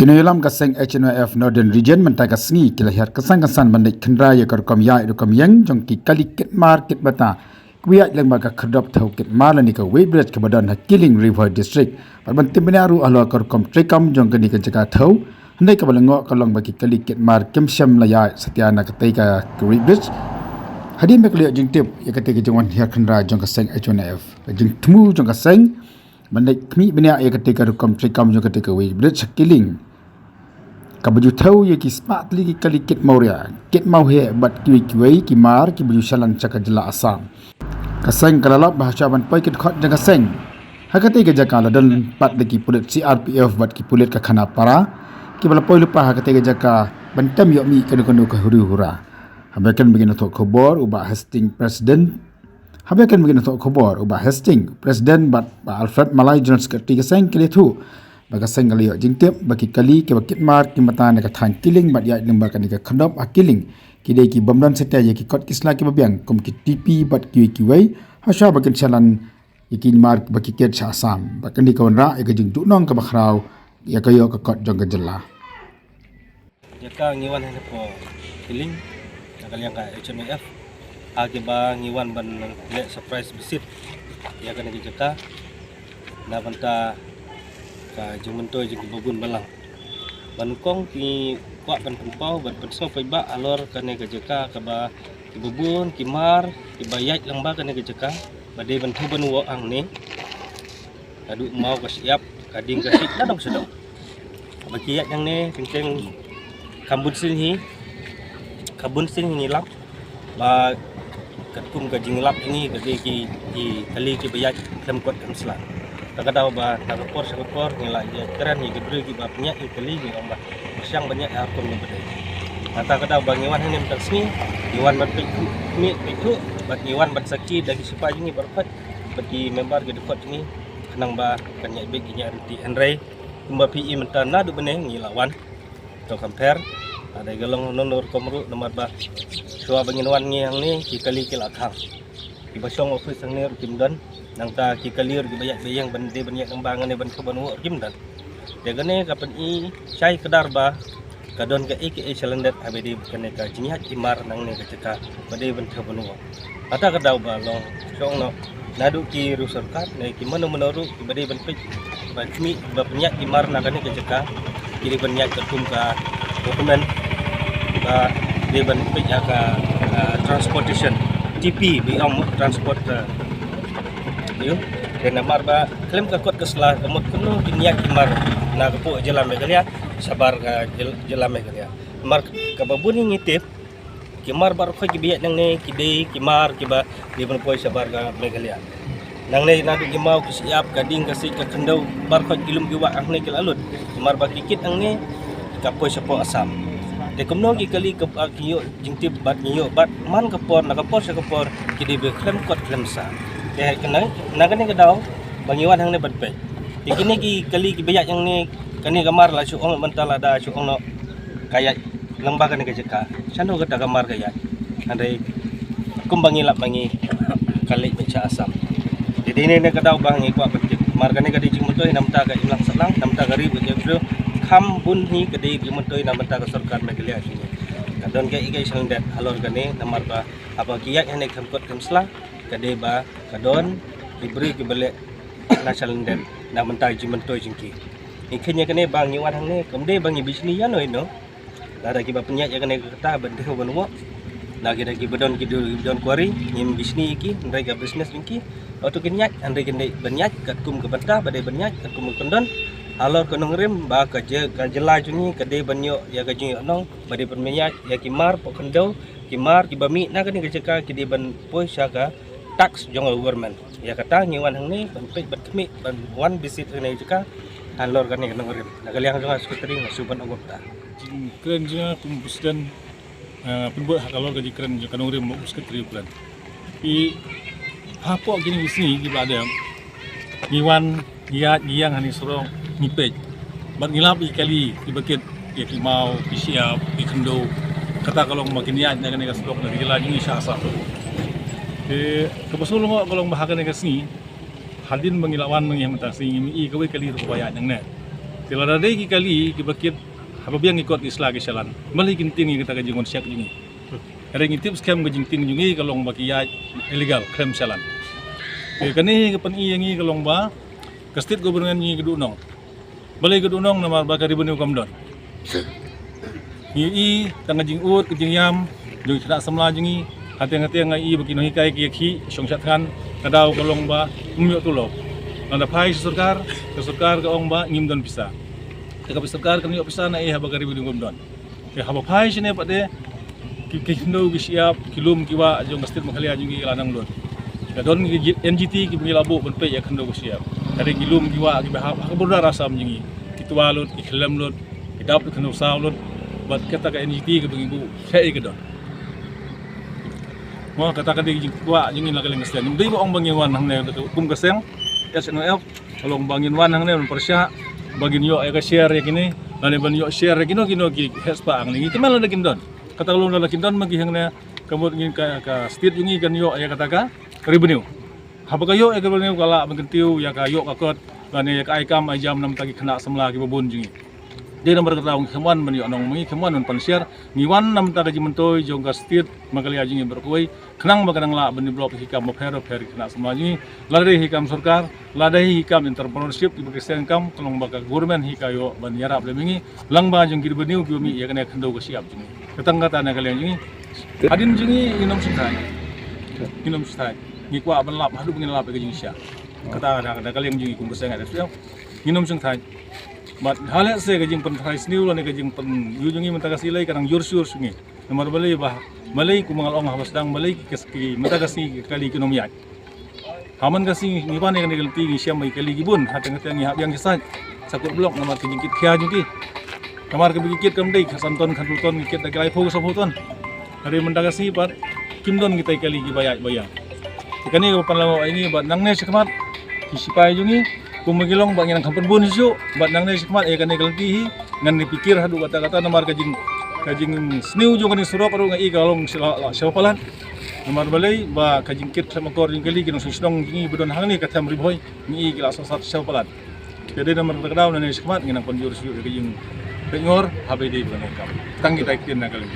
Kinulam kaseng HNF Northern Region mentai kasengi kilahir kesan-kesan bandai kendra ya kerkom ya idukom yang jongki kali kitmar kitbata kuyak lembaga kedop tau kitmar lani ke Weybridge ke badan Killing River District parban timbenaru ahlo kerkom trekam jong kini ke jaga tau hendai ke balengok kalong bagi kali kitmar kimsyam laya setiana ketika ke Weybridge hadin bekliak jeng tip ya ketika jongwan ya kendra jong kaseng HNF jeng temu jong kaseng bandai kami benda ya ketika kerkom trekam jong ketika Weybridge Killing kabaju tahu ye ki spat lagi kali kit mauria kit mau he bat kiwi ki mar ki baju shalan caka jela asam kaseng kalalap bahasa ban pai kit khot jaga seng hakati ke jaka dan pat lagi pulit CRPF bat ki pulit ka khana para ki bala poi lupa hakati ke jaka bantam yo mi kanu ka huri hura habakan begini tok khabar ubah Hastings president habakan begini tok khabar ubah Hastings president bat Alfred Malay General Secretary kaseng kili tu baga senggali jingtep bagi kali ke bakit mar ki mata ne ka than killing bat ya lembaga ni ka khandop a killing ki dei ki bomdan setia ye ki kot kisla ki babiang kom ki TP bat ki wei hasha bakin chalan ki mar bagi ket cha asam bakan di kawan ra e ka jing du nong ka bakhrau ya ka yo ka kot jong ka jela jaka ngiwan ne po killing kalian ka HMF agi ba ngiwan ban le surprise visit ya kan ki jaka na banta ka jumentoi jeng babun balang bankong ki kwa ban pau ban so pai ba alor kane ka jeka ka ba ki babun ki mar ki bayat lang ba kane ka jeka bade ban thu ban wo ang ni adu mau ka siap kading ka sit dadong sedong ba ki yang ne kengkeng kabun sin hi lap ba katum ka jing lap ini ka ki kali ki bayat kem kot kem slan kadang ba nakapor nilai ya keren ni diberi ki ba punya ikali ni amba siang banyak aku ni berdai mata kadang ba ngiwan ni mentak sini ngiwan bat mi itu bat ngiwan bat saki dari supaya ni berfat bagi member ke dekat ni kenang ba banyak big nya di Andre kumba PI mentana du beneng ngilawan to compare ada galong nonor komru nomor ba suwa banginwan ni yang ni kikali kilakhang ki basong office ang ni kimdan nang ta ki kalir ki bayak bayang bande banyak kembangan ne ban ko ban wo kim dan de gane kapan i chai kedar ba kadon ka ik e chalandet abedi kane ka jinhat imar nang ne ka ceka bade ban ko ban wo ata kadau ba long song no nadu ki ru sarkat ne ki manu menoru ki bade ban pik ba kmi ba banyak imar nang kane ka ceka ki banyak ketum ka dokumen ba de ban pik ka transportation TP bi om transport dan namar ba klaim ka kot keslah kamot kuno dinyak imar na kapo jelam megalia sabar ka jelam megalia mar ka babuni ngitip kimar bar ko ki biyak nang ne ki dei kimar ki ba di ban poi sabar ka megalia nang ne na du gimau ki siap ka ding ka si ka kendau bar ko ilum ki wa ang ne kilalut kimar ba kikit ang ne ka poi sapo asam de kumno ki kali ka kiyo jingtip bat niyo bat man kapor na kapor sa kapor ki dei be klaim kot klaim sa ya kenang nagane kadau bangiwan hang ne batpe ikini ki kali ki bayak yang ni kani gamar la su ong mentala da su ong no kaya lembaga ne kajeka sano kata gamar kaya andai kumbangi lap bangi kali beca asam jadi ini ne kadau bangi kwa betik margane kadi jimutoi namta ka ilang salang namta gari bejo kham bun hi kadi jimutoi namta ka sarkar megalia sini kadon ke igai sandet alor gane namar ba apa kiyak ne khamkot kamsla kade ba kadon diberi ke balik national den na mentai jimentoi jingki ikhnya kene bang ngiwan hang ne kemde bang bisnis ya no ino ada ki ba penyak ya kene kata bende bonwo na kira ki bedon kuari ngim bisnis iki ndai ga bisnes jingki auto kenyak andai kene banyak katkum ke bata badai banyak katkum kendon alor kenong rim ba ka jela juni kade banyo ya ka juni nong badai penyak ya kimar pokendau kimar ki bami na kene keceka ki di ban poi saka tax jong government ya kata ngiwan hang ni ban pek bat kemi ban wan visit ne jika alor kan ni kenong rim nagaliang jong sekretari suban ogopta keren je kum presiden penbuat hak alor gaji keren je kenong rim sekretari plan i hapo gini sini di ada ngiwan giang hani sorong nipej ban ngilap ikali di bakit ya ki mau siap di kendo kata kalau makin niat dengan negas blok lagi jalan ini syasa kebesul ngok kalau bahagian negas ni hadin mengilawan mengiam mentasi ini i kawai kali rupaya yang ne Tila ada ki kali ki bakit hababiang ikot isla ke salan. Malay kinting kita ka jingon siak jingi. Ada ngitip scam ka jingting jingi kalong baki ya illegal krem salan. Kani ka pan iyangi kalong ba kastit gubernur ni gedunong. Balai gedunong nama bakar revenue kamdon. I tanga jing ut ke jing yam jung sada samla jingi hati-hati ngai bagi no hikai ki songsat kan kadau kalong ba umyo tulo. Nanda pai sarkar ke ong ba ngim don pisa. Teka sarkar kan yo pisa na habag revenue kamdon. Ke haba pai sine pade ki hindo ki siap kilum kiwa jong kastit makhalia jingi lanang don. Kadon NGT ki bangilabo benpe ya kendo ki siap. Ada kilum kiwa ki bahab kaburda rasam jingi. Kitwalut ikhlem lut kidap kendo saulut bat kata ka NGT ke bangibu sai ke don. Mo kata ka di kiwa jingi la kaleng kasyan. Ndi mo ong bangiwan hang ne kum kaseng SNF kalong banginwan hang ne persya bagin yo ay ka share kini lani ban yo share kino ki hespa ang ningi timal na kindon. Kata kalong la kindon magi hang ne kamot ngin ka state jingi kan yo ay kata ka revenue. Haba kayo ay revenue kala magentiu ya ka yo kakot lani ya ka aikam ay jam 6 tagi kena semla ki babon jingi. Dia nomor kata orang kemuan meni orang mengi kemuan non pansiar ngiwan nam ta gaji mentoi jong ka state makali ajing berkuai kenang bagadang la beni blok hikam mapero peri kena semua jingi ladai hikam sarkar ladai hikam entrepreneurship ibu kristen kam kalong baka government hikayo ban yarap le mengi langba jong kiri beniu biomi ya kena kendo ka siap jingi ketang kata na kalian jingi adin jingi inom sustai ngikwa ban lap hadu bengin lap ka jingi sia kata na kalian jingi kum keseng ada siap inom sustai Mat halnya saya kajing pen price new lan kajing pen yujungi mentagasilai kadang yursur sungi. Nomor balai bah malai ku mangal ong habasdang malai ki mentagasi kali ekonomiat. Haman kasi ngipan yang digelti ni siam mai kali gibun hatang-hatang ngi hab yang kisah sakut blok nomor kajingkit khia juki. Kamar ke bigikit kamdei santon khantuton ngikit dagai phog sabuton. Hari mentagasi pat kimdon kita kali gibayat bayang. Ikani panlango ini bat nangne sekmat kisipai jungi kumagilong bang yang kampun bun sisu bat nang nai sikmat kan galti ngan dipikir hadu kata-kata nomor kajing sniu jo kan surop aro ngai galong siapalan nomor balai ba kajing kit sama kor jing kali ginong susnong jingi bedon hang ni katam riboy ngi gila sosat siapalan jadi nomor terkadau nai sikmat nginang konjur siu kajing pengor habedi benokam tang kita ikin na kali